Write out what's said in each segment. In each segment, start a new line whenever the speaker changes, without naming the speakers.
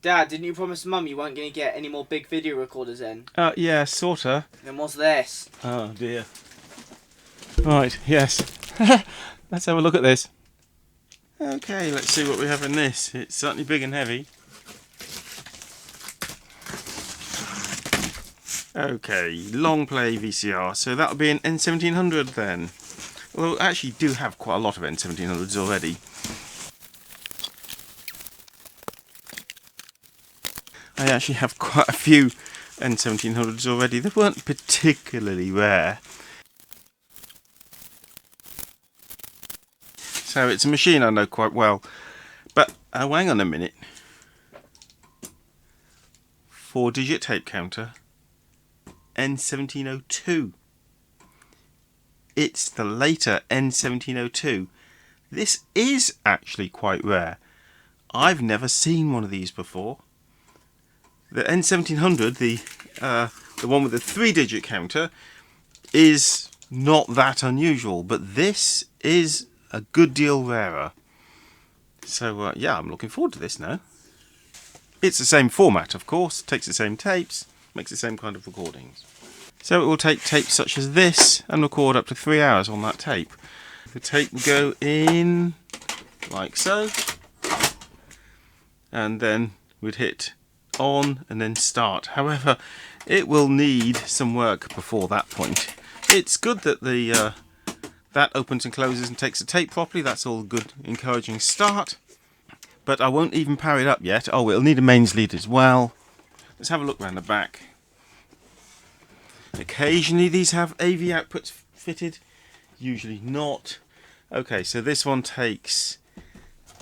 Dad, didn't you promise Mum you weren't going to get any more big video recorders in?
Yeah, sorta.
Then what's this?
Oh dear. Right, yes. Let's have a look at this. Okay, let's see what we have in this. It's certainly big and heavy. Okay, long play VCR. So that'll be an N1700 then. Although I actually do have quite a lot of N1700s already. I actually have quite a few N1700s already. They weren't particularly rare. So it's a machine I know quite well. But hang on a minute. 4-digit tape counter. N1702. It's the later N1702. This is actually quite rare. I've never seen one of these before. The N1700, the one with the 3-digit counter, is not that unusual, but this is a good deal rarer. So yeah, I'm looking forward to this now. It's the same format, of course, takes the same tapes, makes the same kind of recordings. So it will take tapes such as this and record up to 3 hours on that tape. The tape will go in like so, and then we'd hit on and then start. However, it will need some work before that point. It's good that the that opens and closes and takes the tape properly. That's all a good, encouraging start. But I won't even power it up yet. Oh, it'll need a mains lead as well. Let's have a look around the back. Occasionally these have AV outputs fitted, usually not. Okay, so this one takes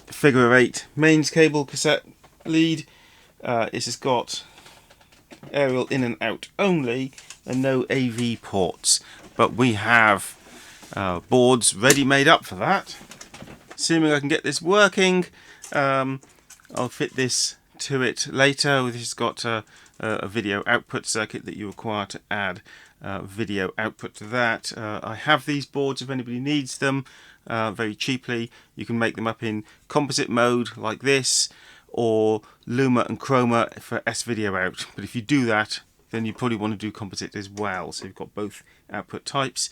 figure 8 mains cable cassette lead. It has got aerial in and out only and no AV ports, but we have boards ready made up for that. Assuming I can get this working, I'll fit this to it later. This has got a video output circuit that you require to add video output to that. I have these boards if anybody needs them very cheaply. You can make them up in composite mode like this, or Luma and Chroma for S-video out. But if you do that, then you probably want to do composite as well. So you've got both output types.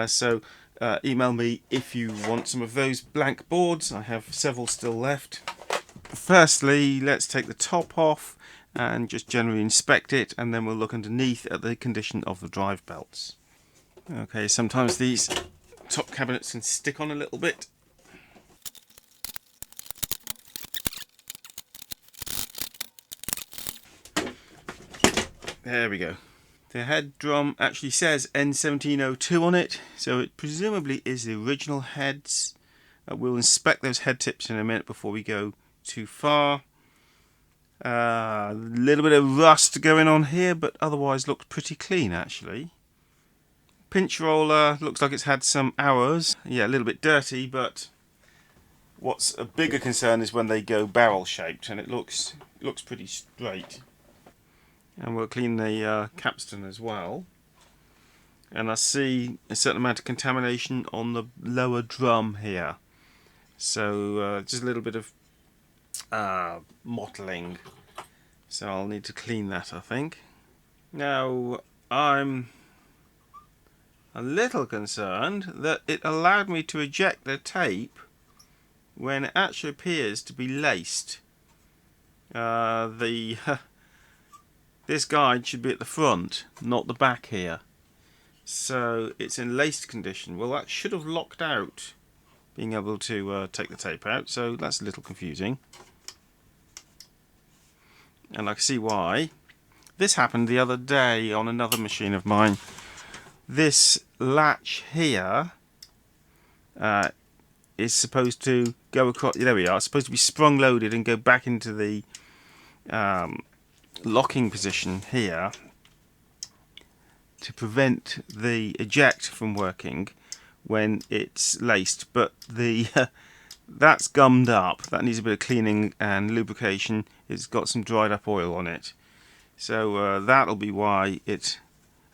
So email me if you want some of those blank boards. I have several still left. Firstly, let's take the top off and just generally inspect it, and then we'll look underneath at the condition of the drive belts. Okay, sometimes these top cabinets can stick on a little bit. There we go. The head drum actually says N1702 on it, so it presumably is the original heads. We'll inspect those head tips in a minute before we go too far. A little bit of rust going on here, but otherwise looks pretty clean actually. Pinch roller looks like it's had some hours. Yeah, a little bit dirty, but what's a bigger concern is when they go barrel shaped, and it looks pretty straight. And we'll clean the capstan as well. And I see a certain amount of contamination on the lower drum here. So just a little bit of mottling. So I'll need to clean that, I think. Now, I'm a little concerned that it allowed me to eject the tape when it actually appears to be laced. This guide should be at the front, not the back here. So it's in laced condition. Well, that should have locked out being able to take the tape out, so that's a little confusing. And I can see why. This happened the other day on another machine of mine. This latch here is supposed to go across. There we are. It's supposed to be sprung loaded and go back into the locking position here to prevent the eject from working when it's laced, but the that's gummed up. That needs a bit of cleaning and lubrication. It's got some dried up oil on it, so that'll be why it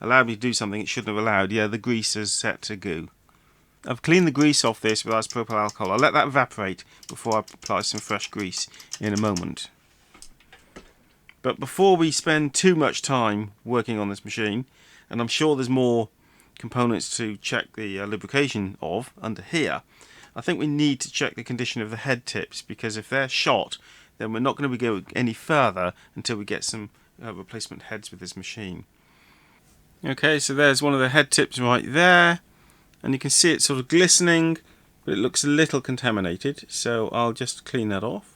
allowed me to do something it shouldn't have allowed. Yeah, the grease is set to goo. I've cleaned the grease off this with isopropyl alcohol. I'll let that evaporate before I apply some fresh grease in a moment. But before we spend too much time working on this machine, and I'm sure there's more components to check the lubrication of under here, I think we need to check the condition of the head tips, because if they're shot, then we're not going to be going any further until we get some replacement heads with this machine. Okay, so there's one of the head tips right there, and you can see it's sort of glistening, but it looks a little contaminated, so I'll just clean that off.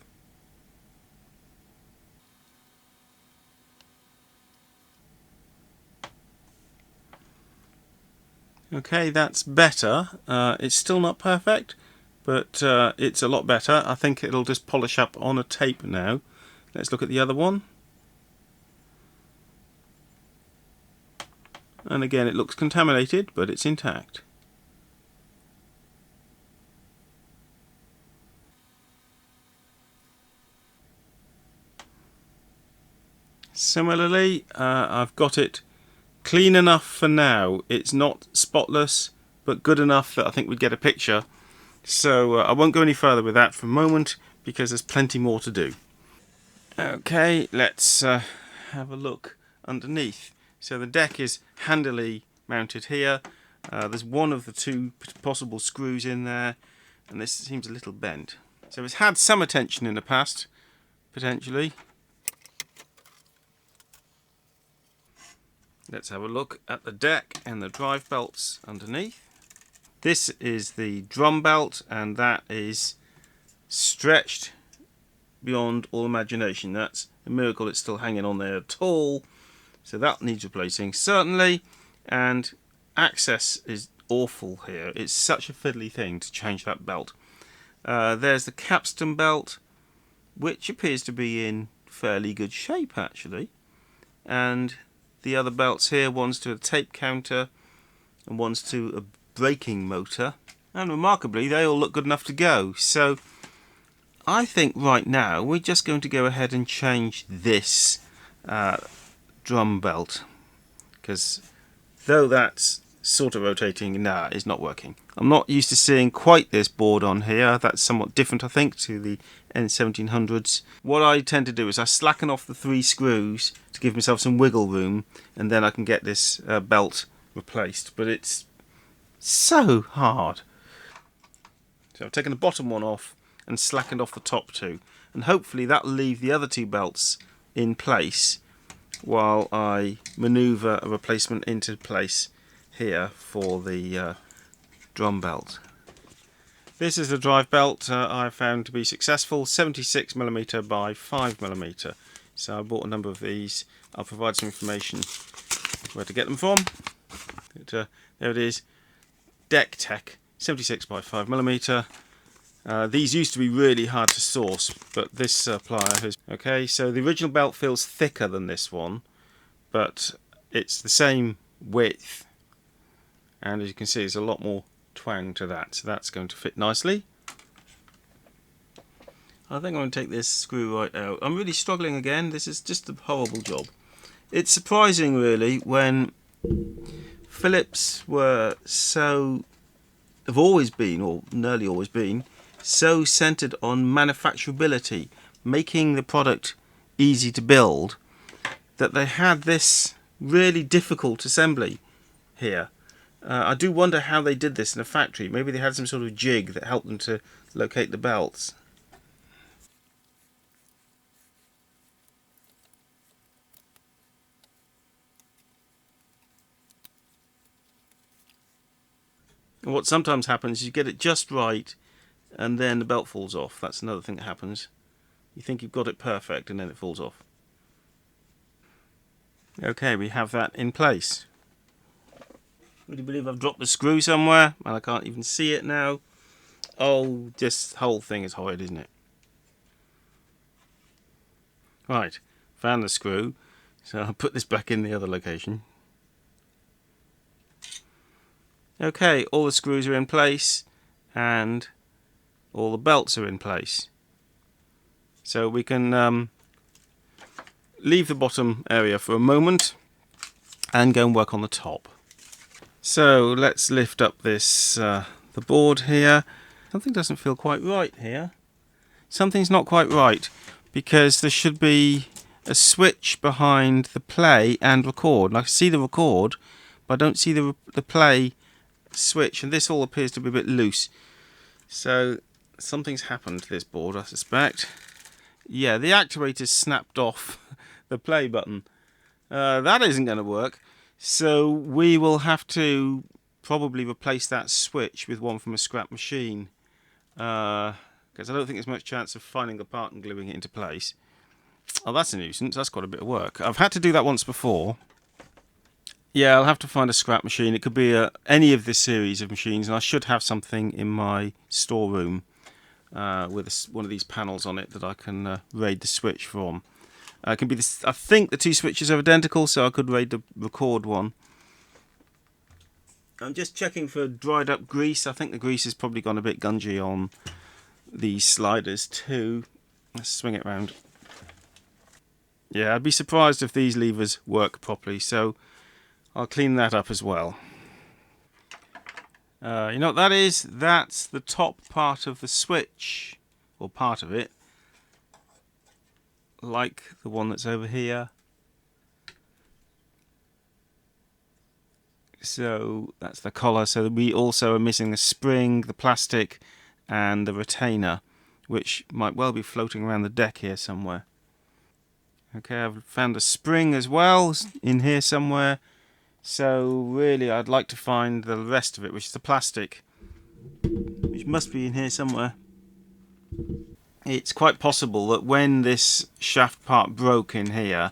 Okay, that's better. It's still not perfect, but it's a lot better. I think it'll just polish up on a tape now. Let's look at the other one. And again, it looks contaminated, but it's intact. Similarly, I've got it clean enough for now. It's not spotless, but good enough that I think we'd get a picture. So I won't go any further with that for a moment, because there's plenty more to do. Okay, let's have a look underneath. So the deck is handily mounted here. There's one of the two possible screws in there, and this seems a little bent. So it's had some attention in the past, potentially. Let's have a look at the deck and the drive belts underneath. This is the drum belt, and that is stretched beyond all imagination. That's a miracle it's still hanging on there at all. So that needs replacing, certainly. And access is awful here. It's such a fiddly thing to change that belt. There's the capstan belt, which appears to be in fairly good shape, actually. And the other belts here, one's to a tape counter and one's to a braking motor, and remarkably they all look good enough to go. So I think right now we're just going to go ahead and change this drum belt, because though that's sort of rotating, it's not working. I'm not used to seeing quite this board on here. That's somewhat different, I think, to the N1700s. What I tend to do is I slacken off the 3 screws to give myself some wiggle room, and then I can get this belt replaced. But it's so hard. So I've taken the bottom one off and slackened off the top 2, and hopefully that'll leave the other 2 belts in place while I manoeuvre a replacement into place here for the drum belt. This is the drive belt I found to be successful, 76mm by 5mm. So I bought a number of these. I'll provide some information where to get them from. There it is, Deck Tech 76 by 5mm. These used to be really hard to source, but this supplier has... Okay, so the original belt feels thicker than this one, but it's the same width, and as you can see there's a lot more twang to that, so that's going to fit nicely. I think I'm going to take this screw right out. I'm really struggling again. This is just a horrible job. It's surprising really when Philips have always been, or nearly always been, so centered on manufacturability, making the product easy to build, that they had this really difficult assembly here. I do wonder how they did this in a factory. Maybe they had some sort of jig that helped them to locate the belts. And what sometimes happens is you get it just right and then the belt falls off. That's another thing that happens. You think you've got it perfect and then it falls off. Okay, we have that in place. Would you believe I've dropped the screw somewhere and I can't even see it now? Oh, this whole thing is horrid, isn't it? Right, found the screw, so I'll put this back in the other location. Okay, all the screws are in place and all the belts are in place. So we can leave the bottom area for a moment and go and work on the top. So let's lift up this the board here. Something doesn't feel quite right here. Something's not quite right, because there should be a switch behind the play and record. And I can see the record, but I don't see the play switch, and this all appears to be a bit loose. So something's happened to this board, I suspect. Yeah, the actuator's snapped off the play button. That isn't going to work. So we will have to probably replace that switch with one from a scrap machine. Because I don't think there's much chance of finding the part and gluing it into place. Oh, that's a nuisance. That's quite a bit of work. I've had to do that once before. Yeah, I'll have to find a scrap machine. It could be any of this series of machines, and I should have something in my storeroom with one of these panels on it that I can raid the switch from. It can be this. I think the two switches are identical, so I could raid the record one. I'm just checking for dried up grease. I think the grease has probably gone a bit gungy on these sliders too. Let's swing it round. Yeah, I'd be surprised if these levers work properly, so I'll clean that up as well. You know what that is? That's the top part of the switch, or part of it, like the one that's over here. So that's the collar. So we also are missing the spring, the plastic, and the retainer, which might well be floating around the deck here somewhere. Okay, I've found a spring as well in here somewhere. So really I'd like to find the rest of it, which is the plastic, which must be in here somewhere. It's quite possible that when this shaft part broke in here,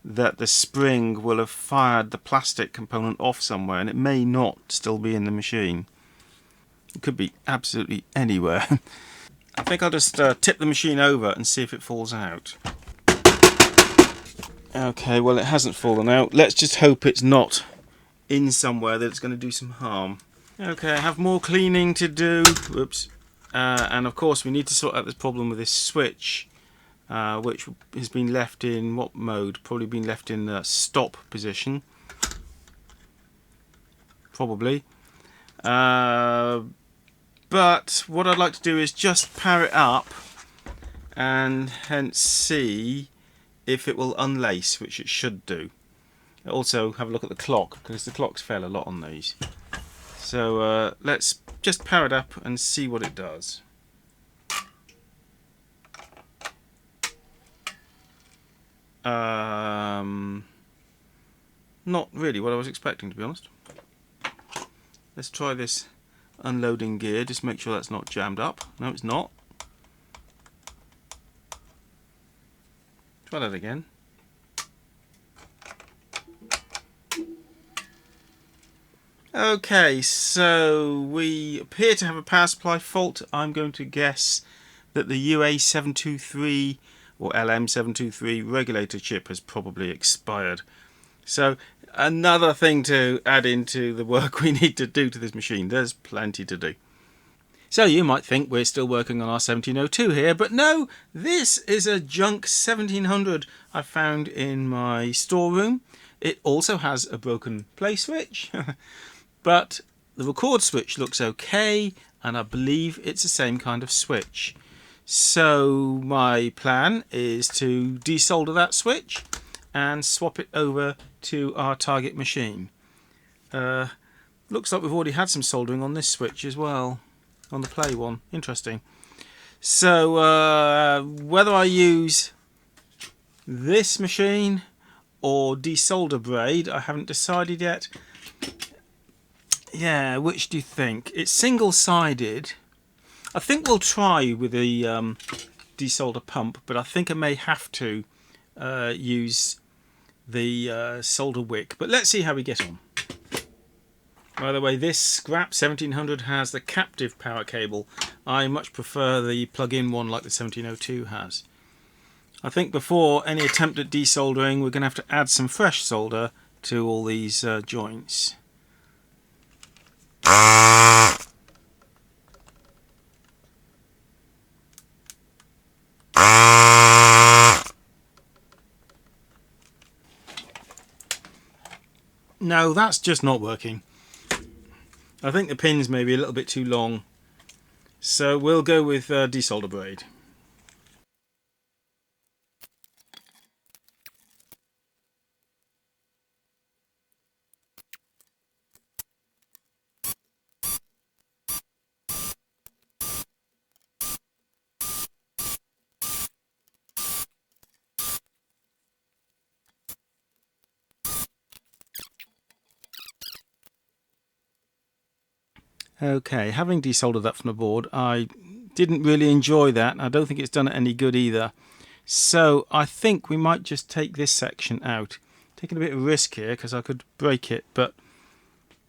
that the spring will have fired the plastic component off somewhere, and it may not still be in the machine. It could be absolutely anywhere. I think I'll just tip the machine over and see if it falls out. Okay, well it hasn't fallen out. Let's just hope it's not in somewhere that it's going to do some harm. Okay, I have more cleaning to do. Whoops. And of course we need to sort out this problem with this switch, which has been left in what mode? Probably been left in the stop position. Probably. But what I'd like to do is just power it up and hence see if it will unlace, which it should do. Also have a look at the clock, because the clocks fail a lot on these. So let's just power it up and see what it does. Not really what I was expecting, to be honest. Let's try this unloading gear, just make sure that's not jammed up. No, it's not. Try that again. Okay, so we appear to have a power supply fault. I'm going to guess that the UA723 or LM723 regulator chip has probably expired. So another thing to add into the work we need to do to this machine. There's plenty to do. So you might think we're still working on our 1702 here, but no, this is a junk 1700 I found in my storeroom. It also has a broken play switch, but the record switch looks okay, and I believe it's the same kind of switch. So my plan is to desolder that switch and swap it over to our target machine. Looks like we've already had some soldering on this switch as well. On the play one. Interesting. So whether I use this machine or desolder braid, I haven't decided yet. Yeah, which do you think? It's single-sided. I think we'll try with the desolder pump, but I think I may have to use the solder wick. But let's see how we get on. By the way, this scrap 1700 has the captive power cable. I much prefer the plug-in one like the 1702 has. I think before any attempt at desoldering, we're going to have to add some fresh solder to all these joints. No, that's just not working. I think the pins may be a little bit too long, so we'll go with desolder braid.
Okay, having desoldered that from the board, I didn't really enjoy that. I don't think it's done it any good either. So I think we might just take this section out. Taking a bit of risk here because I could break it, but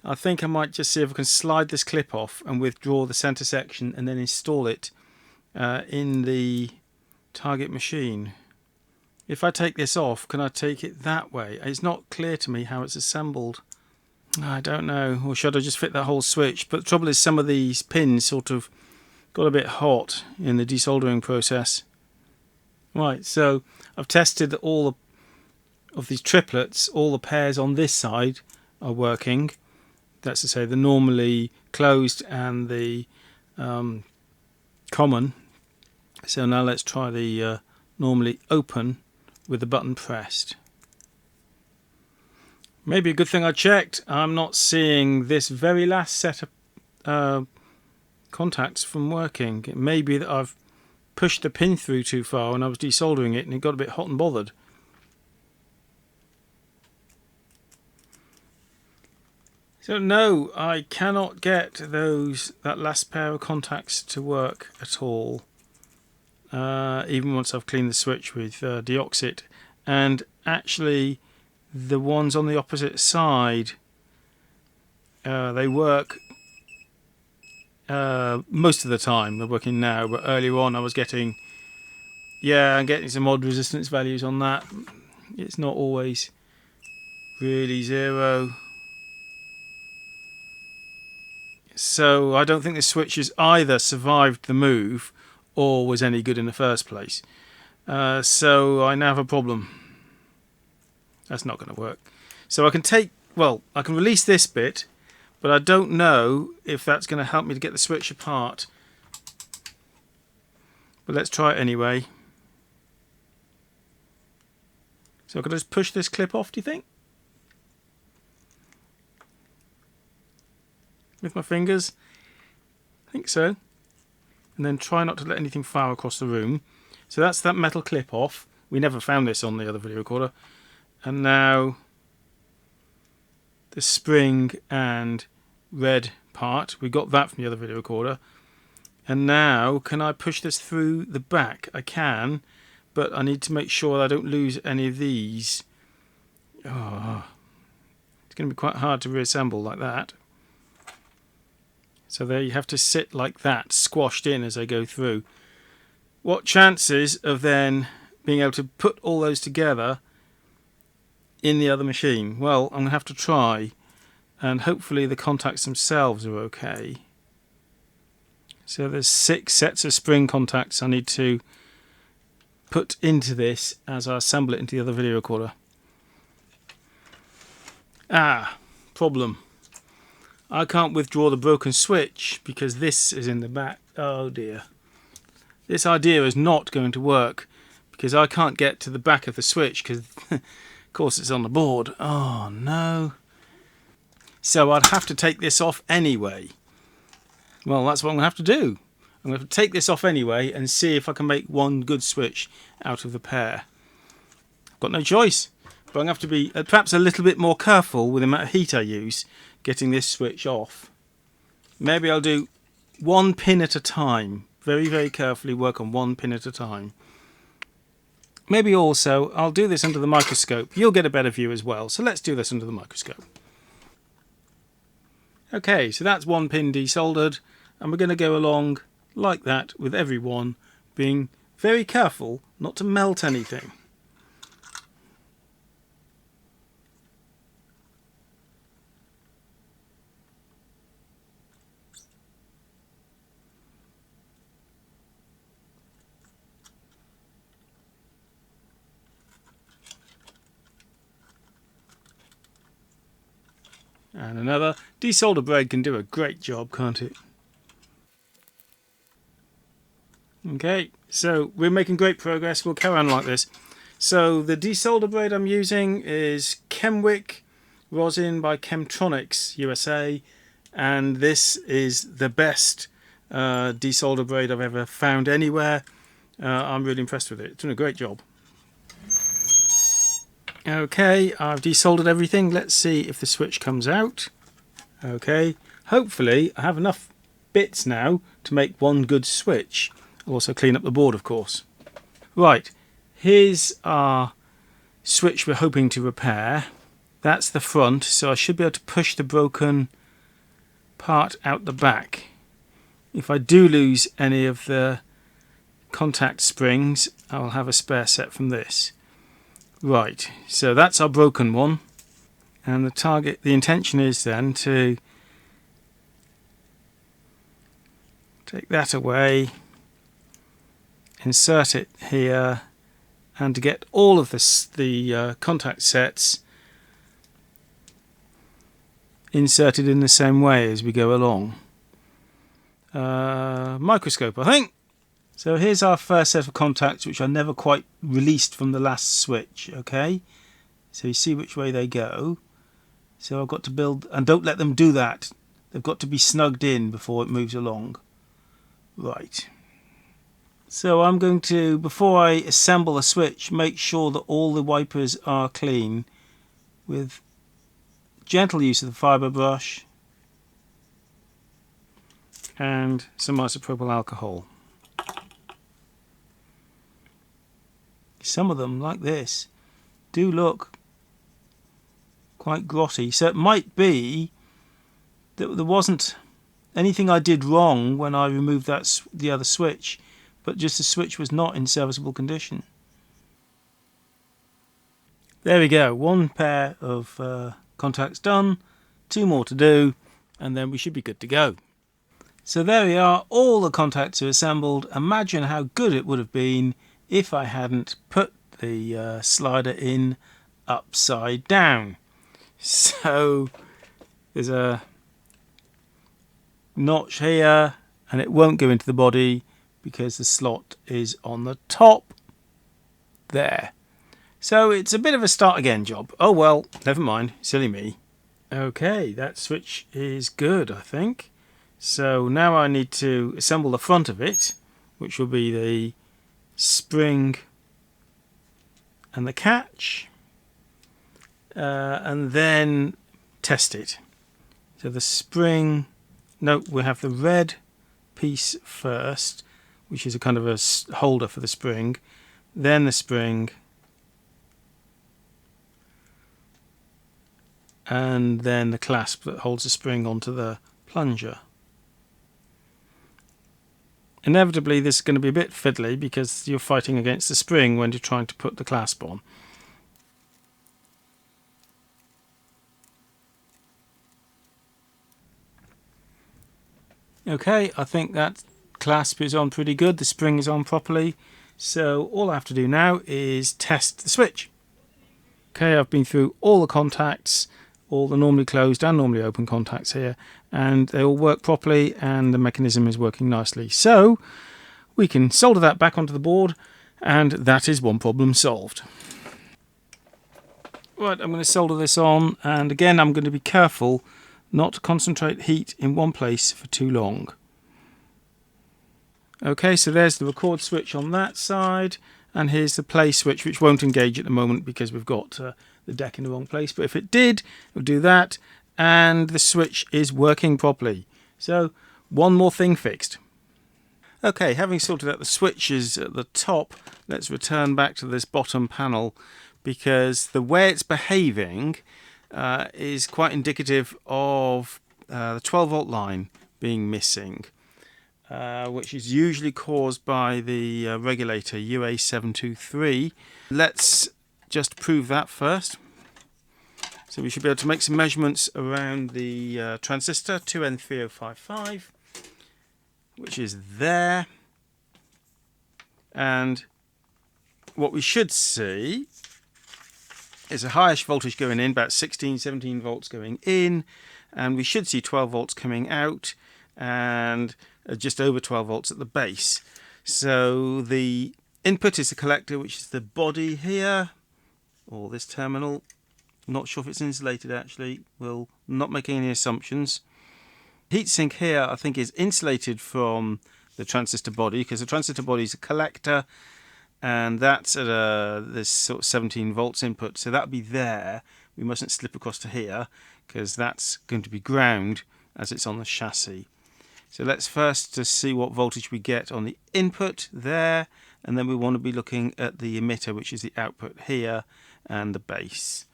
I think I might just see if I can slide this clip off and withdraw the center section and then install it in the target machine. If I take this off, can I take it that way? It's not clear to me how it's assembled. I don't know. Or should I just fit that whole switch? But the trouble is some of these pins sort of got a bit hot in the desoldering process. Right, so I've tested that all of these triplets, all the pairs on this side are working. That's to say the normally closed and the common. So now let's try the normally open with the button pressed. Maybe a good thing I checked. I'm not seeing this very last set of contacts from working. It may be that I've pushed the pin through too far when I was desoldering it and it got a bit hot and bothered. So no, I cannot get that last pair of contacts to work at all. Even once I've cleaned the switch with deoxit, and actually the ones on the opposite side, they work most of the time. They're working now, but earlier on I was getting, I'm getting some odd resistance values on that. It's not always really zero. So I don't think the switch has either survived the move or was any good in the first place. So I now have a problem. That's not going to work. So I can I can release this bit, but I don't know if that's going to help me to get the switch apart. But let's try it anyway. So I can just push this clip off, do you think? With my fingers? I think so. And then try not to let anything fire across the room. So that's that metal clip off. We never found this on the other video recorder. And now the spring and red part. We got that from the other video recorder. And now, can I push this through the back? I can, but I need to make sure I don't lose any of these. Oh, it's going to be quite hard to reassemble like that. So there you have to sit like that, squashed in as I go through. What chances of then being able to put all those together in the other machine? Well, I'm going to have to try, and hopefully the contacts themselves are okay. So there's 6 sets of spring contacts I need to put into this as I assemble it into the other video recorder. Problem. I can't withdraw the broken switch because this is in the back. Oh dear. This idea is not going to work because I can't get to the back of the switch because of course it's on the board. Oh no. So I'd have to take this off anyway. Well, that's what I'm going to have to do. I'm going to have to take this off anyway and see if I can make one good switch out of the pair. I've got no choice. But I'm going to have to be perhaps a little bit more careful with the amount of heat I use getting this switch off. Maybe I'll do one pin at a time. Very, very carefully work on one pin at a time. Maybe also I'll do this under the microscope. You'll get a better view as well. So let's do this under the microscope. Okay, so that's one pin desoldered, and we're going to go along like that with every one, being very careful not to melt anything. And another. Desolder braid can do a great job, can't it? Okay, so we're making great progress. We'll carry on like this. So the desolder braid I'm using is Chemwick rosin by Chemtronics USA, and this is the best desolder braid I've ever found anywhere. I'm really impressed with it. It's doing a great job. Okay, I've desoldered everything. Let's see if the switch comes out. Okay, hopefully I have enough bits now to make one good switch. I'll also clean up the board, of course. Right, here's our switch we're hoping to repair. That's the front, so I should be able to push the broken part out the back. If I do lose any of the contact springs, I'll have a spare set from this. Right, so that's our broken one, and the intention is then to take that away, insert it here, and to get all of the contact sets inserted in the same way as we go along. Microscope, I think. So here's our first set of contacts, which I never quite released from the last switch. Okay, so you see which way they go. So I've got to build, and don't let them do that. They've got to be snugged in before it moves along. Right. So I'm going to, before I assemble a switch, make sure that all the wipers are clean with gentle use of the fibre brush and some isopropyl alcohol. Some of them, like this, do look quite grotty. So it might be that there wasn't anything I did wrong when I removed the other switch, but just the switch was not in serviceable condition. There we go, one pair of contacts done, two more to do, and then we should be good to go. So there we are, all the contacts are assembled. Imagine how good it would have been if I hadn't put the slider in upside down. So there's a notch here, and it won't go into the body because the slot is on the top there. So it's a bit of a start again job. Oh well, never mind, silly me. Okay, that switch is good, I think. So now I need to assemble the front of it, which will be the spring and the catch, and then test it. So the spring, no, we have the red piece first, which is a kind of a holder for the spring, then the spring, and then the clasp that holds the spring onto the plunger. Inevitably this is going to be a bit fiddly because you're fighting against the spring when you're trying to put the clasp on. Okay, I think that clasp is on pretty good, the spring is on properly, so all I have to do now is test the switch. Okay, I've been through all the contacts, all the normally closed and normally open contacts here, and they all work properly and the mechanism is working nicely. So we can solder that back onto the board, and that is one problem solved. Right, I'm going to solder this on, and again I'm going to be careful not to concentrate heat in one place for too long. Okay, so there's the record switch on that side, and here's the play switch, which won't engage at the moment because we've got the deck in the wrong place, but if it did, it would do that, and the switch is working properly. So one more thing fixed. Okay, having sorted out the switches at the top, let's return back to this bottom panel, because the way it's behaving is quite indicative of the 12-volt line being missing, which is usually caused by the regulator UA723. Let's just prove that first. So we should be able to make some measurements around the transistor 2N3055, which is there, and what we should see is a highish voltage going in, about 16-17 volts going in, and we should see 12 volts coming out, and just over 12 volts at the base. So the input is the collector, which is the body here, or this terminal. I'm not sure if it's insulated actually, we're not making any assumptions. Heatsink here I think is insulated from the transistor body, because the transistor body is a collector, and that's at this sort of 17 volts input, so that'll be there. We mustn't slip across to here because that's going to be ground, as it's on the chassis. So let's first just see what voltage we get on the input there, and then we want to be looking at the emitter, which is the output here, and the base.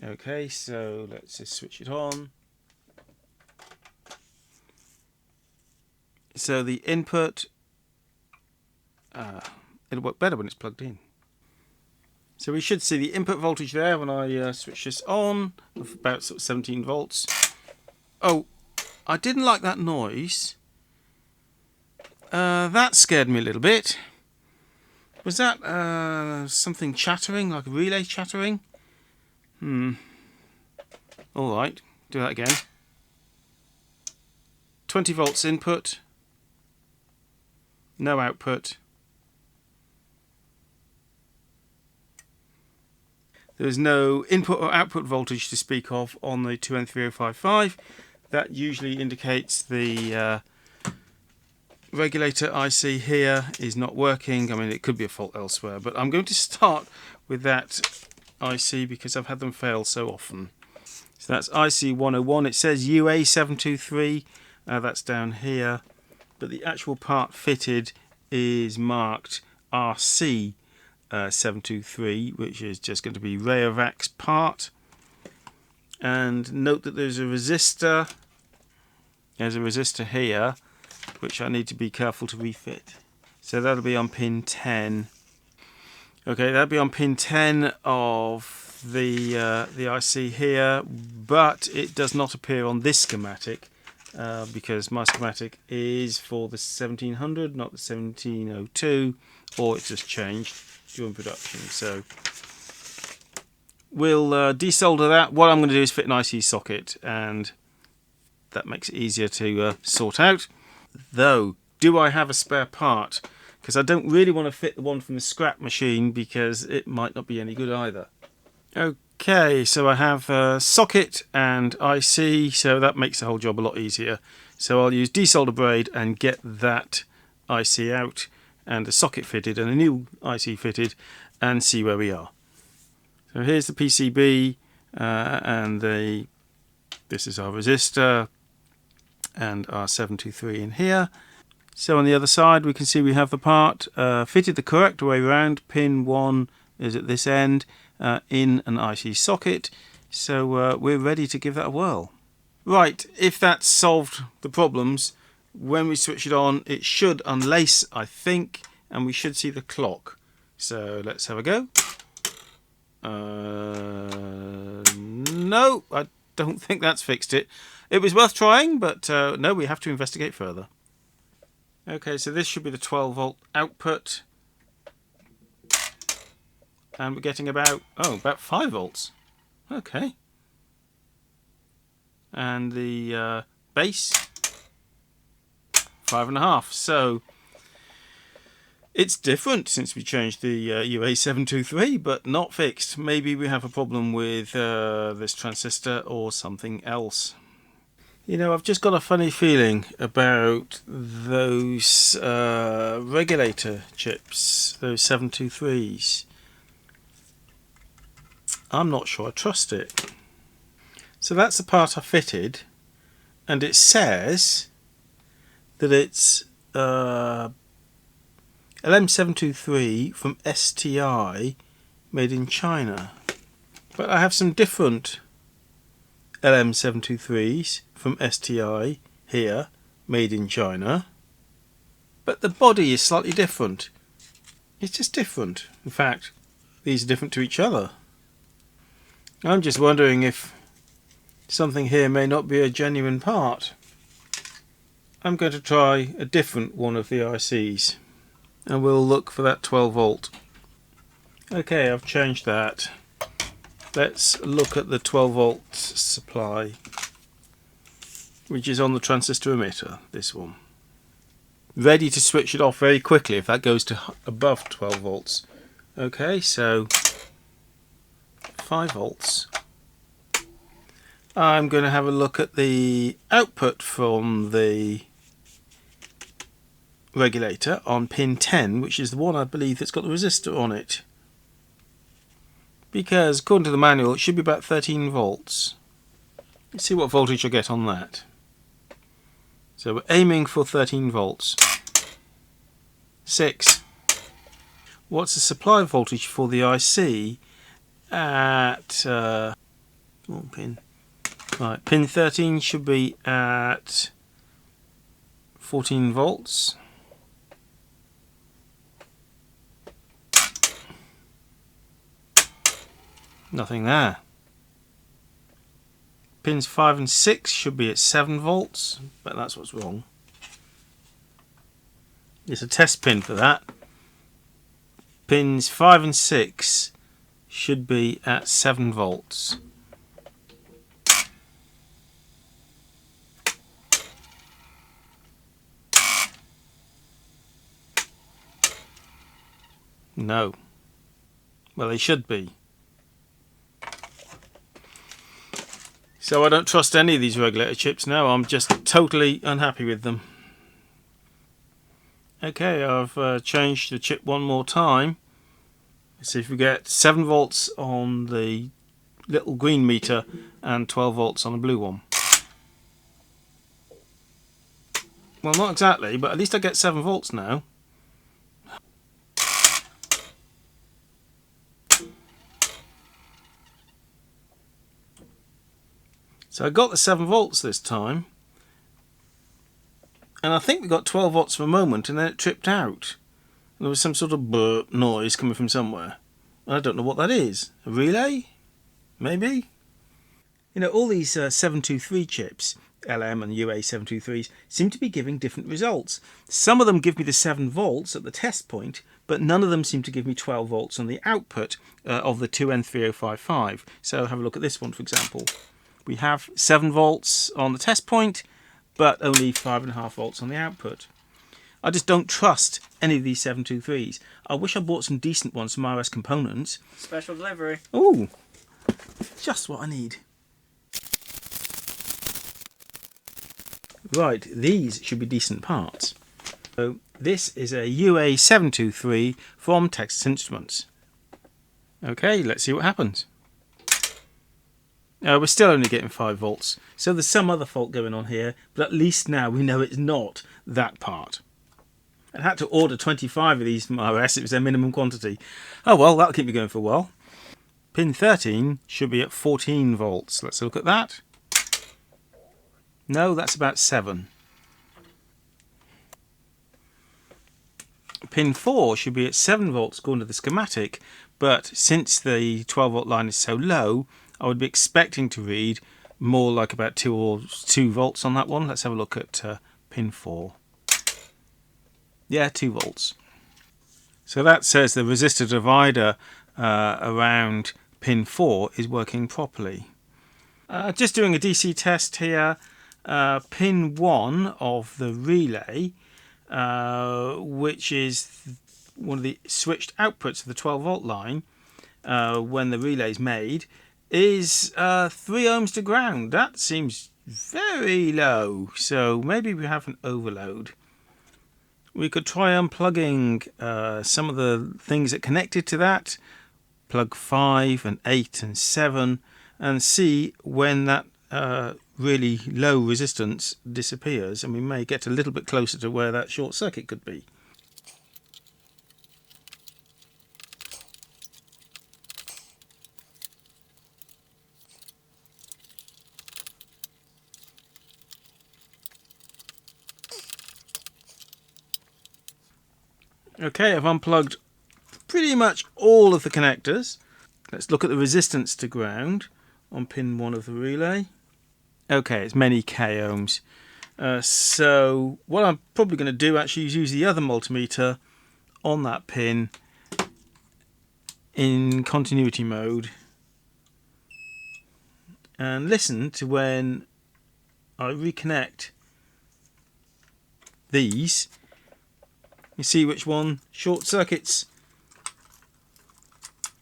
Okay, so let's just switch it on. So the input, it'll work better when it's plugged in. So we should see the input voltage there when I switch this on, of about sort of 17 volts. Oh, I didn't like that noise. That scared me a little bit. Was that something chattering, like a relay chattering? Alright, do that again. 20 volts input. No output. There is no input or output voltage to speak of on the 2N3055. That usually indicates the regulator IC here is not working. I mean, it could be a fault elsewhere, but I'm going to start with that IC because I've had them fail so often. So that's IC 101. It says UA723. That's down here, but the actual part fitted is marked RC 723, which is just going to be Rayovac's part. And note that there's a resistor. There's a resistor here, which I need to be careful to refit. So that'll be on pin 10. Okay, that'll be on pin 10 of the IC here, but it does not appear on this schematic because my schematic is for the 1700, not the 1702, or it's just changed during production. So we'll desolder that. What I'm going to do is fit an IC socket, and that makes it easier to sort out. Though, do I have a spare part? Because I don't really want to fit the one from the scrap machine because it might not be any good either. Okay, so I have a socket and IC, so that makes the whole job a lot easier. So I'll use desolder braid and get that IC out, and the socket fitted and a new IC fitted, and see where we are. So here's the PCB, and this is our resistor and our 723 in here. So on the other side we can see we have the part fitted the correct way around. Pin 1 is at this end, in an IC socket, so we're ready to give that a whirl. Right, if that's solved the problems, when we switch it on it should unlace, I think, and we should see the clock. So let's have a go. No, I don't think that's fixed it. It was worth trying, but no, we have to investigate further. Okay, so this should be the 12 volt output, and we're getting about 5 volts. Okay, and the base 5.5. So it's different since we changed the UA723, but not fixed. Maybe we have a problem with this transistor or something else. You know, I've just got a funny feeling about those regulator chips, those 723s. I'm not sure I trust it. So that's the part I fitted, and it says that it's LM723 from STI, made in China. But I have some different LM723s from STI here, made in China. But the body is slightly different. It's just different. In fact, these are different to each other. I'm just wondering if something here may not be a genuine part. I'm going to try a different one of the ICs, and we'll look for that 12 volt. Okay, I've changed that. Let's look at the 12 volt supply, which is on the transistor emitter, this one. Ready to switch it off very quickly if that goes to above 12 volts. Okay, so 5 volts. I'm going to have a look at the output from the regulator on pin 10, which is the one I believe that's got the resistor on it. Because according to the manual it should be about 13 volts. Let's see what voltage I get on that. So we're aiming for 13 volts. 6. What's the supply voltage for the IC at pin? Right, pin 13 should be at 14 volts. Nothing there. Pins 5 and 6 should be at 7 volts, but that's what's wrong. There's a test pin for that. Pins 5 and 6 should be at 7 volts. No. Well, they should be. So I don't trust any of these regulator chips now. I'm just totally unhappy with them. Okay, I've changed the chip one more time. Let's see if we get 7 volts on the little green meter and 12 volts on the blue one. Well, not exactly, but at least I get 7 volts now. So I got the 7 volts this time. And I think we got 12 volts for a moment, and then it tripped out. There was some sort of burp noise coming from somewhere. I don't know what that is. A relay? Maybe? You know, all these 723 chips, LM and UA 723s, seem to be giving different results. Some of them give me the 7 volts at the test point, but none of them seem to give me 12 volts on the output of the 2N3055. So have a look at this one, for example. We have 7 volts on the test point, but only 5.5 volts on the output. I just don't trust any of these 723s. I wish I bought some decent ones from RS Components.
Special delivery.
Ooh, just what I need. Right, these should be decent parts. So this is a UA 723 from Texas Instruments. Okay, let's see what happens. We're still only getting 5 volts, so there's some other fault going on here, but at least now we know it's not that part. I had to order 25 of these from RS, it was their minimum quantity. Oh well, that'll keep me going for a while. Pin 13 should be at 14 volts. Let's look at that. No, that's about 7. Pin 4 should be at 7 volts according to the schematic, but since the 12 volt line is so low, I would be expecting to read more like about 2 volts on that one. Let's have a look at pin 4. Yeah, 2 volts. So that says the resistor divider around pin 4 is working properly. Just doing a DC test here. Pin 1 of the relay, which is one of the switched outputs of the 12 volt line when the relay is made, is 3 ohms to ground. That seems very low, so maybe we have an overload. We could try unplugging some of the things that connected to that, plug 5 and 8 and 7, and see when that really low resistance disappears, and we may get a little bit closer to where that short circuit could be. Okay, I've unplugged pretty much all of the connectors. Let's look at the resistance to ground on pin 1 of the relay. Okay, it's many k ohms. So what I'm probably going to do actually is use the other multimeter on that pin in continuity mode and listen to when I reconnect these. You see which one short circuits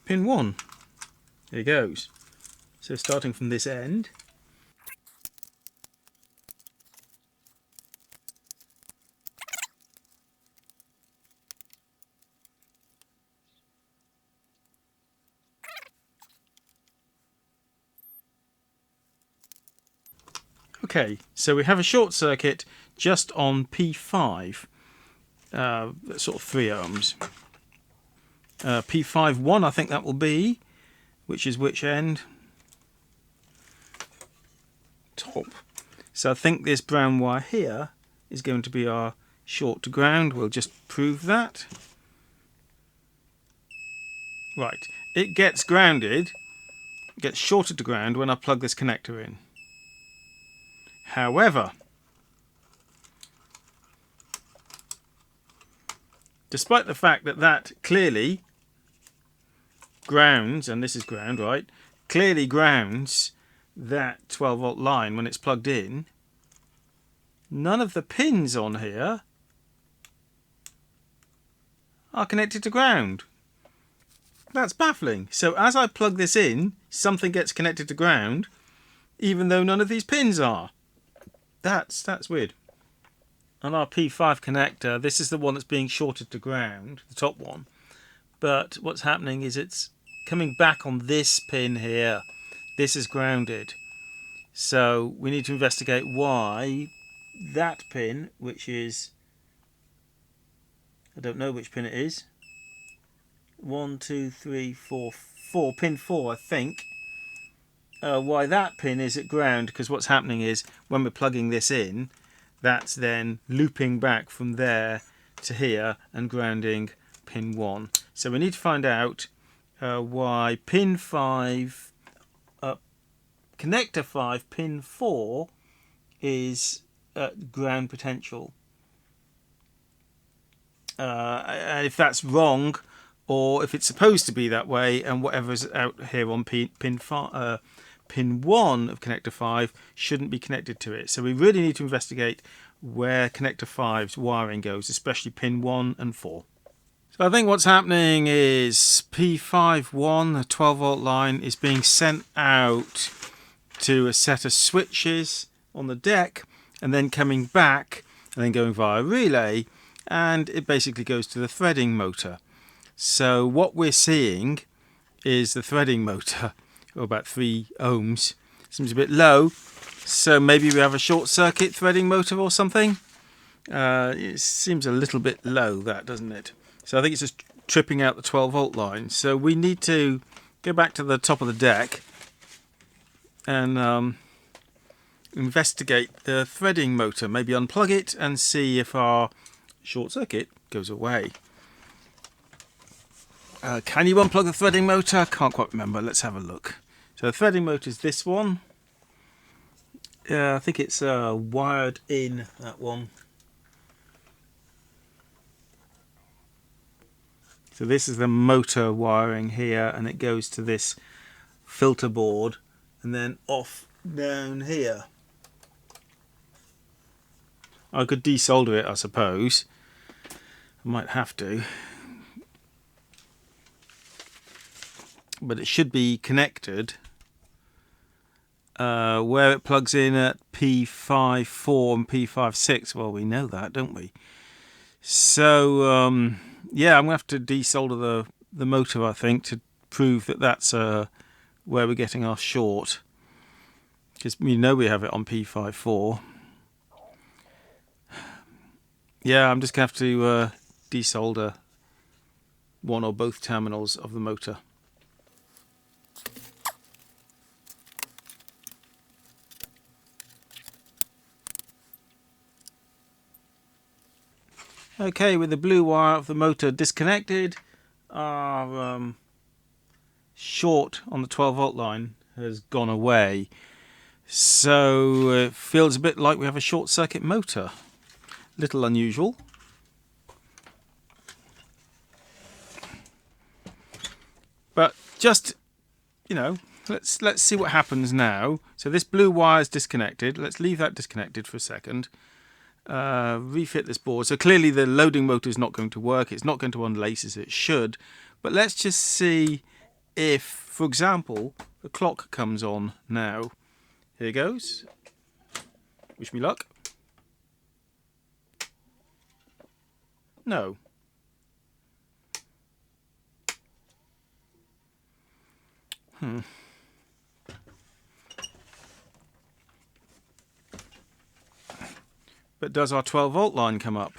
pin 1. There it goes. So starting from this end. Okay, so we have a short circuit just on P5, sort of 3 ohms. P5-1, I think that will be, which is which end? Top. So I think this brown wire here is going to be our short to ground. We'll just prove that. Right, it gets grounded, gets shorted to ground when I plug this connector in. However, despite the fact that that clearly grounds, and this is ground, right, clearly grounds that 12 volt line when it's plugged in, none of the pins on here are connected to ground. That's baffling. So as I plug this in, something gets connected to ground, even though none of these pins are. That's weird. On our P5 connector, this is the one that's being shorted to ground, the top one. But what's happening is it's coming back on this pin here. This is grounded. So we need to investigate why that pin, which is, I don't know which pin it is. 1, 2, 3, 4, 4. Pin 4, I think. Why that pin is at ground, because what's happening is when we're plugging this in, that's then looping back from there to here and grounding pin 1. So we need to find out why pin 5, connector 5, pin 4 is at ground potential. If that's wrong, or if it's supposed to be that way, and whatever's out here on pin 1 of connector 5 shouldn't be connected to it. So we really need to investigate where connector 5's wiring goes, especially pin 1 and 4. So I think what's happening is P5-1, a 12 volt line, is being sent out to a set of switches on the deck, and then coming back and then going via relay, and it basically goes to the threading motor. So what we're seeing is the threading motor, about 3 ohms, seems a bit low, so maybe we have a short circuit threading motor or something. It seems a little bit low, that, doesn't it? So I think it's just tripping out the 12 volt line. So we need to go back to the top of the deck and investigate the threading motor, maybe unplug it and see if our short circuit goes away. Can you unplug the threading motor? Can't quite remember. Let's have a look. So the threading motor is this one. I think it's wired in, that one. So this is the motor wiring here, and it goes to this filter board and then off down here. I could desolder it, I suppose. I might have to. But it should be connected where it plugs in at P5-4 and P5-6. Well, we know that, don't we? So yeah, I'm gonna have to desolder the motor, I think, to prove that that's where we're getting our short, because we know we have it on P5-4. Yeah, I'm just gonna have to desolder one or both terminals of the motor. Okay, with the blue wire of the motor disconnected, our short on the 12 volt line has gone away. So it feels a bit like we have a short circuit motor. Little unusual. But just, you know, let's see what happens now. So this blue wire is disconnected. Let's leave that disconnected for a second. Refit this board. So clearly the loading motor is not going to work. It's not going to unlace as it should. But let's just see if, for example, the clock comes on now. Here goes. Wish me luck. No. But does our 12 volt line come up?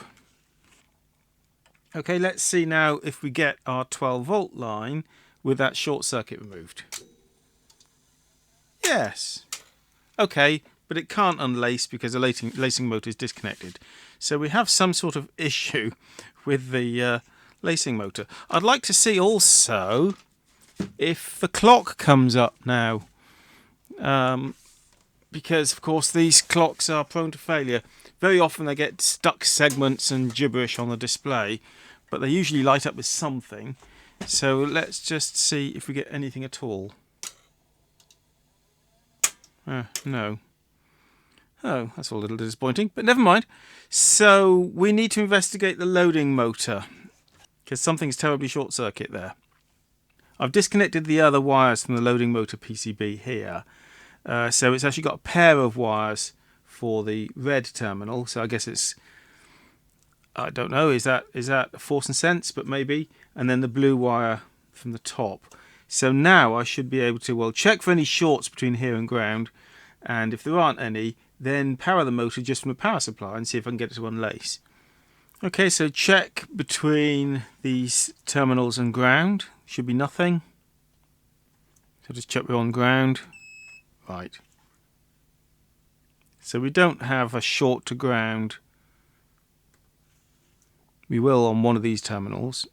Okay, let's see now if we get our 12 volt line with that short circuit removed. Yes. Okay, but it can't unlace because the lacing motor is disconnected. So we have some sort of issue with the lacing motor. I'd like to see also if the clock comes up now. Because, of course, these clocks are prone to failure. Very often they get stuck segments and gibberish on the display, but they usually light up with something. So let's just see if we get anything at all. No. Oh, that's a little disappointing, but never mind. So we need to investigate the loading motor, because something's terribly short circuit there. I've disconnected the other wires from the loading motor PCB here. So it's actually got a pair of wires for the red terminal. So I guess it's, I don't know, is that force and sense, but maybe. And then the blue wire from the top. So now I should be able to, well, check for any shorts between here and ground. And if there aren't any, then power the motor just from the power supply and see if I can get it to unlace. Okay, so check between these terminals and ground. Should be nothing. So just check we're on ground. Right. So we don't have a short to ground. We will on one of these terminals.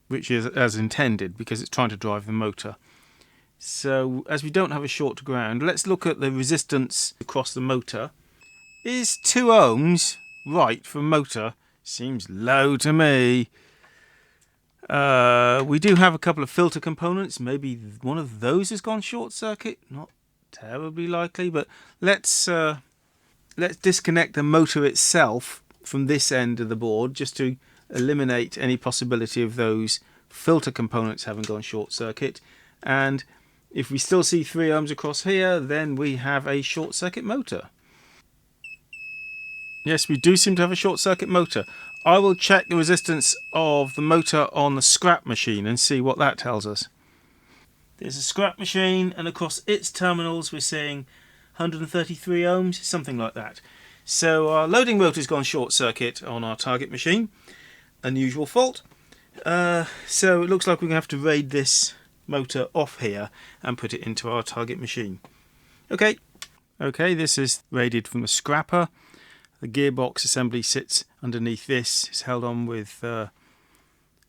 Which is as intended because it's trying to drive the motor. So as we don't have a short to ground, let's look at the resistance across the motor. Is 2 ohms right for a motor? Seems low to me. We do have a couple of filter components. Maybe one of those has gone short circuit. Not terribly likely, but let's disconnect the motor itself from this end of the board just to eliminate any possibility of those filter components having gone short circuit. And if we still see 3 ohms across here, then we have a short circuit motor. Yes, we do seem to have a short circuit motor. I will check the resistance of the motor on the scrap machine and see what that tells us. There's a scrap machine, and across its terminals we're seeing 133 ohms, something like that. So our loading motor's gone short circuit on our target machine. Unusual fault. So it looks like we're going to have to raid this motor off here and put it into our target machine. Okay, this is raided from a scrapper. The gearbox assembly sits underneath this. It's held on with a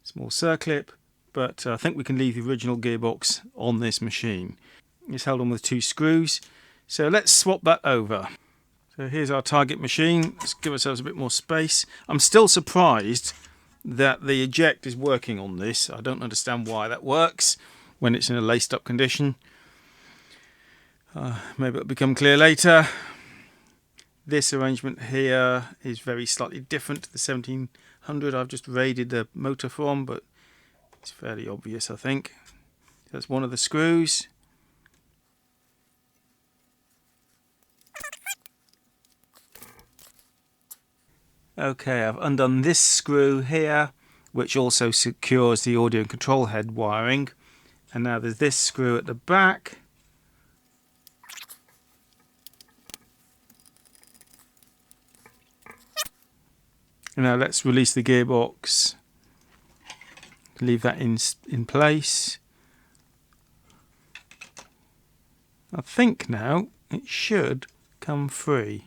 small circlip, but I think we can leave the original gearbox on this machine. It's held on with 2 screws. So let's swap that over. So here's our target machine. Let's give ourselves a bit more space. I'm still surprised that the eject is working on this. I don't understand why that works when it's in a laced up condition. Maybe it'll become clear later. This arrangement here is very slightly different to the 1700 I've just raided the motor from, but it's fairly obvious, I think. That's one of the screws. Okay, I've undone this screw here, which also secures the audio and control head wiring. And now there's this screw at the back. And now let's release the gearbox. Leave that in place. I think now it should come free.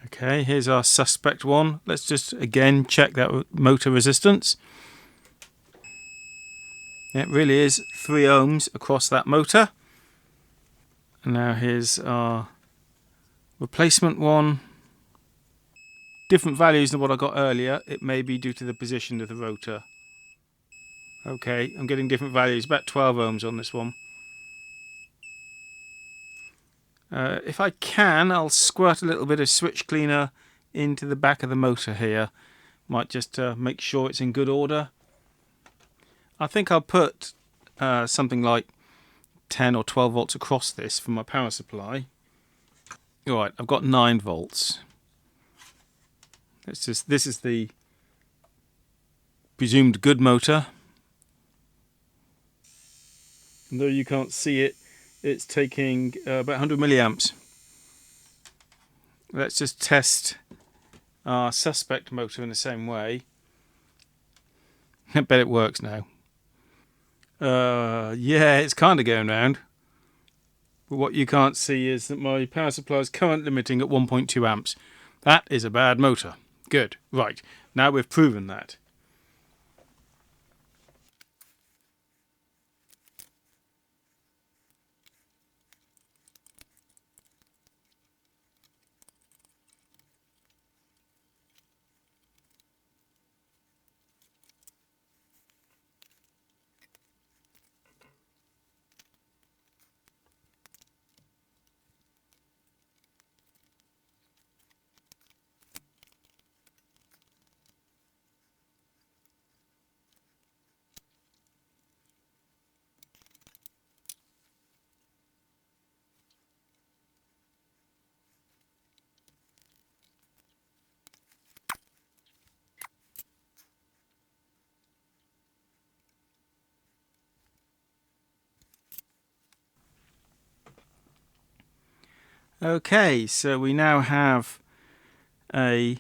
Okay, here's our suspect one. Let's just again check that motor resistance. It really is 3 ohms across that motor. And now here's our replacement one. Different values than what I got earlier. It may be due to the position of the rotor. Okay, I'm getting different values, about 12 ohms on this one. If I can, I'll squirt a little bit of switch cleaner into the back of the motor here. Might just make sure it's in good order. I think I'll put something like 10 or 12 volts across this from my power supply. Right, I've got 9 volts. This is the presumed good motor. And though you can't see it, it's taking about 100 milliamps. Let's just test our suspect motor in the same way. I bet it works now. Yeah, it's kind of going round. But what you can't see is that my power supply is current limiting at 1.2 amps. That is a bad motor. Good. Right. Now we've proven that. Okay, so we now have a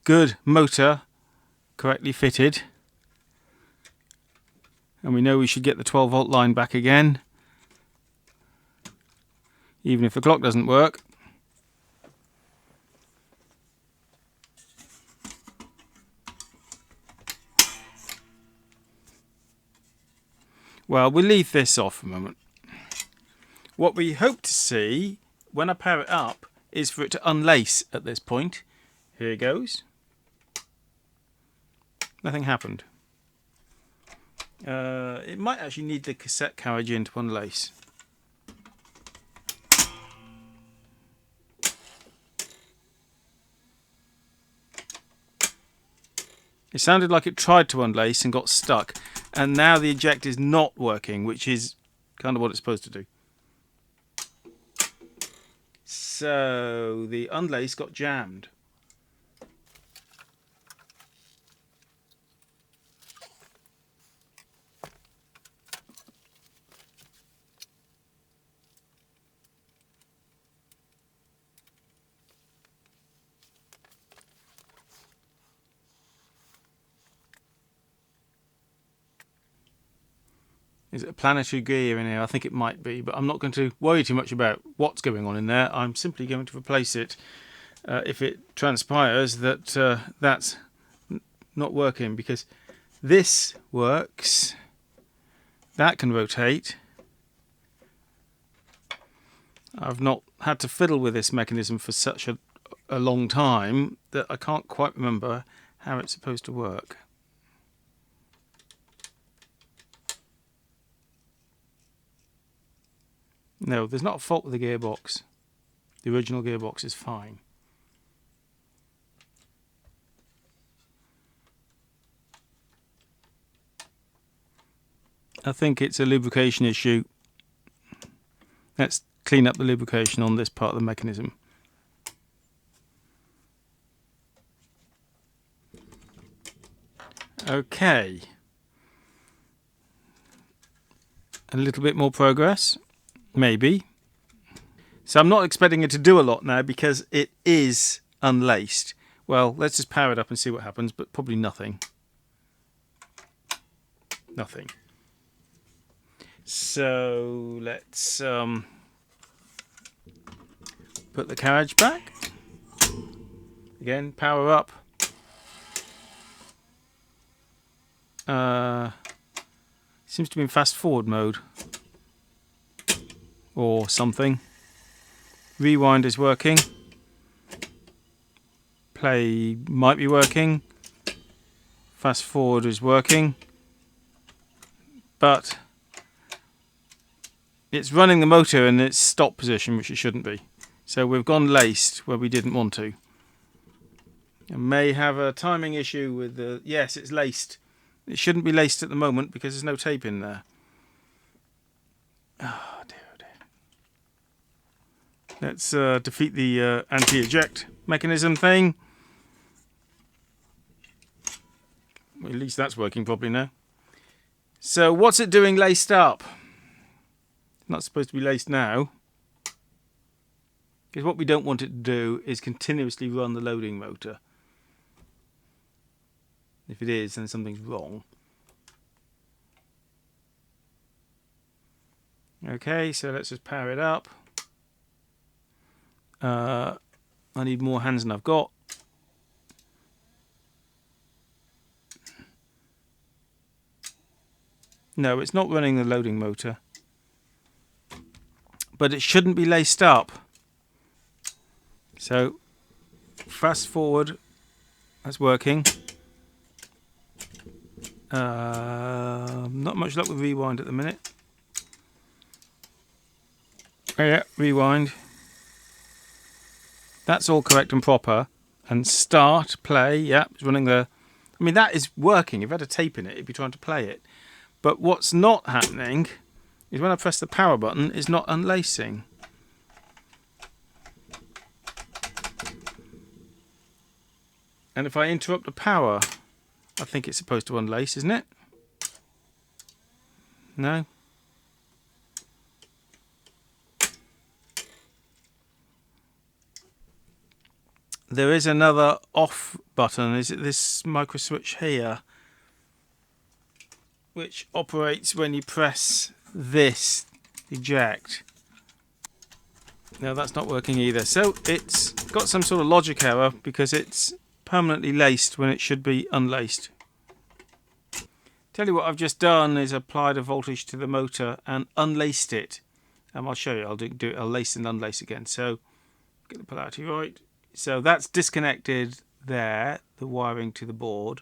good motor correctly fitted. And we know we should get the 12 volt line back again, even if the clock doesn't work. Well, we'll leave this off for a moment. What we hope to see when I power it up is for it to unlace at this point. Here it goes. Nothing happened. It might actually need the cassette carriage in to unlace. It sounded like it tried to unlace and got stuck, and now the eject is not working, which is kind of what it's supposed to do. So the unlace got jammed. Is it a planetary gear in here? I think it might be, but I'm not going to worry too much about what's going on in there. I'm simply going to replace it if it transpires that that's not working, because this works. That can rotate. I've not had to fiddle with this mechanism for such a long time that I can't quite remember how it's supposed to work. No, there's not a fault with the gearbox. The original gearbox is fine. I think it's a lubrication issue. Let's clean up the lubrication on this part of the mechanism. Okay. A little bit more progress. Maybe. So I'm not expecting it to do a lot now because it is unlaced. Well, let's just power it up and see what happens, but probably nothing. Nothing. So let's put the carriage back. Again, power up. Seems to be in fast forward mode. Or something. Rewind is working. Play might be working. Fast forward is working. But it's running the motor in its stop position, which it shouldn't be. So we've gone laced where we didn't want to. It may have a timing issue with the... Yes, it's laced. It shouldn't be laced at the moment because there's no tape in there. Oh dear, oh dear. Let's defeat the anti-eject mechanism thing. Well, at least that's working properly now. So what's it doing laced up? It's not supposed to be laced now. Because what we don't want it to do is continuously run the loading motor. If it is, then something's wrong. Okay, so let's just power it up. I need more hands than I've got. No, it's not running the loading motor. But it shouldn't be laced up. So, fast forward. That's working. Not much luck with rewind at the minute. Oh yeah, rewind. That's all correct and proper. And start, play, yeah, it's running the... I mean, that is working. You've had a tape in it if you're trying to play it. But what's not happening is when I press the power button, it's not unlacing. And if I interrupt the power, I think it's supposed to unlace, isn't it? No? There is another off button. Is it this micro switch here? Which operates when you press this eject. No, that's not working either. So it's got some sort of logic error because it's permanently laced when it should be unlaced. Tell you what I've just done is applied a voltage to the motor and unlaced it. I'll show you. I'll do it. I'll lace and unlace again. So get the polarity right. So that's disconnected there, the wiring to the board.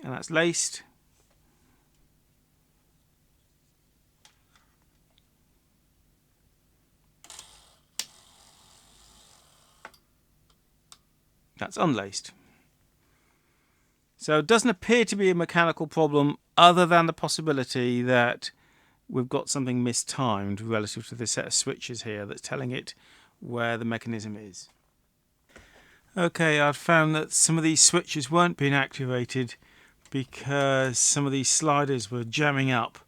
And that's laced. That's unlaced. So it doesn't appear to be a mechanical problem other than the possibility that we've got something mistimed relative to the set of switches here that's telling it where the mechanism is. Okay, I've found that some of these switches weren't being activated because some of these sliders were jamming up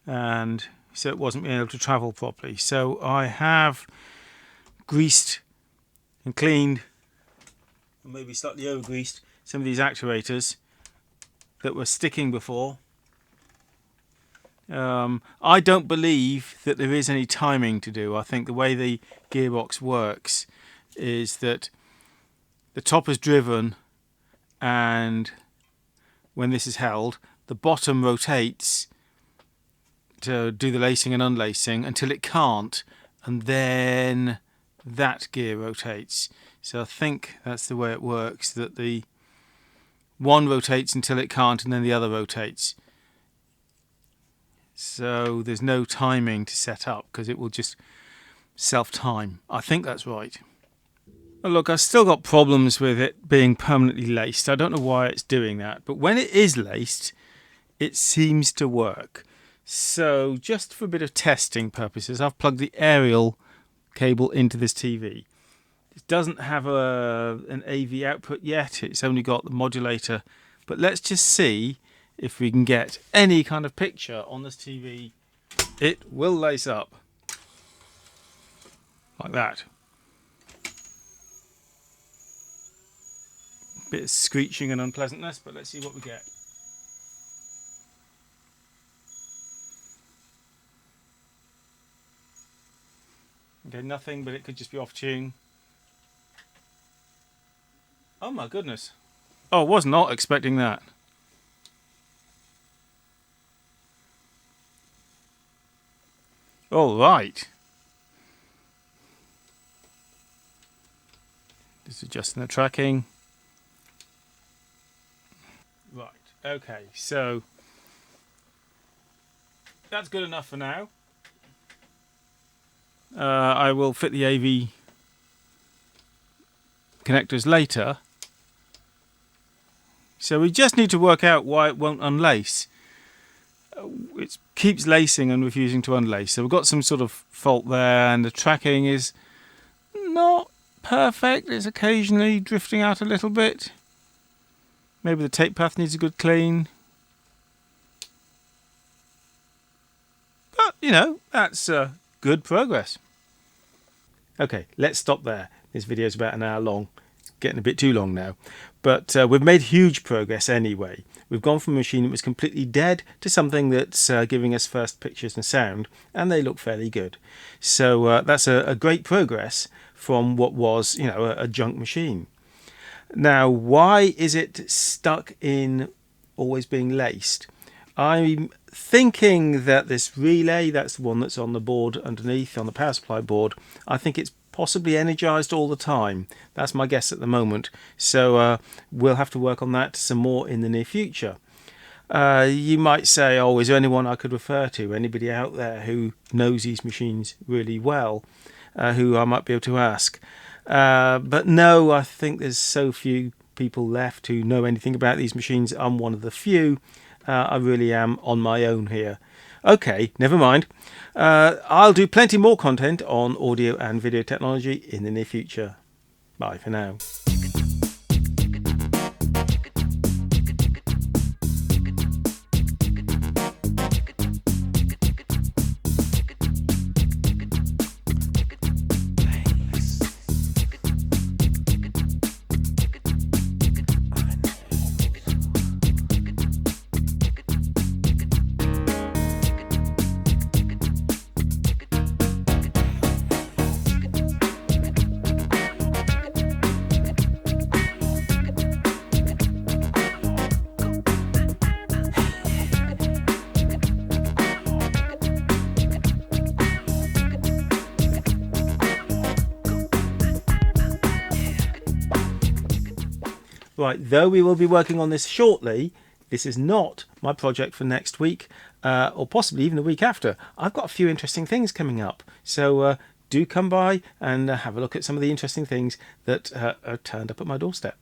and so it wasn't being able to travel properly. So I have greased and cleaned, or maybe slightly over greased, some of these actuators that were sticking before. I don't believe that there is any timing to do. I think the way the gearbox works is that the top is driven and when this is held, the bottom rotates to do the lacing and unlacing until it can't, and then that gear rotates. So I think that's the way it works, that the one rotates until it can't and then the other rotates. So there's no timing to set up because it will just self-time. I think that's right. Well, look, I've still got problems with it being permanently laced. I don't know why it's doing that, but when it is laced, it seems to work. So just for a bit of testing purposes, I've plugged the aerial cable into this TV. It doesn't have an AV output yet. It's only got the modulator. But let's just see if we can get any kind of picture on this TV. It will lace up. Like that. Bit of screeching and unpleasantness, but let's see what we get. Okay, nothing, but it could just be off tune. Oh my goodness. Oh, I was not expecting that. All right. Just adjusting the tracking. Right, okay, so that's good enough for now. I will fit the AV connectors later. So we just need to work out why it won't unlace. it keeps lacing and refusing to unlace. So we've got some sort of fault there, and the tracking is not perfect. It's occasionally drifting out a little bit. Maybe the tape path needs a good clean. But, you know, that's good progress. Okay, let's stop there. This video is about an hour long. Getting a bit too long now. But we've made huge progress anyway. We've gone from a machine that was completely dead to something that's giving us first pictures and sound, and they look fairly good. So that's a great progress from what was, you know, a junk machine. Now, why is it stuck in always being laced? I'm thinking that this relay, that's the one that's on the board underneath, on the power supply board, I think it's possibly energized all the time. That's my guess at the moment. So we'll have to work on that some more in the near future. You might say, oh, is there anyone I could refer to? Anybody out there who knows these machines really well, who I might be able to ask? But no, I think there's so few people left who know anything about these machines. I'm one of the few. I really am on my own here. Okay, never mind. I'll do plenty more content on audio and video technology in the near future. Bye for now. Right, though we will be working on this shortly, this is not my project for next week, or possibly even the week after. I've got a few interesting things coming up, so do come by and have a look at some of the interesting things that are turned up at my doorstep.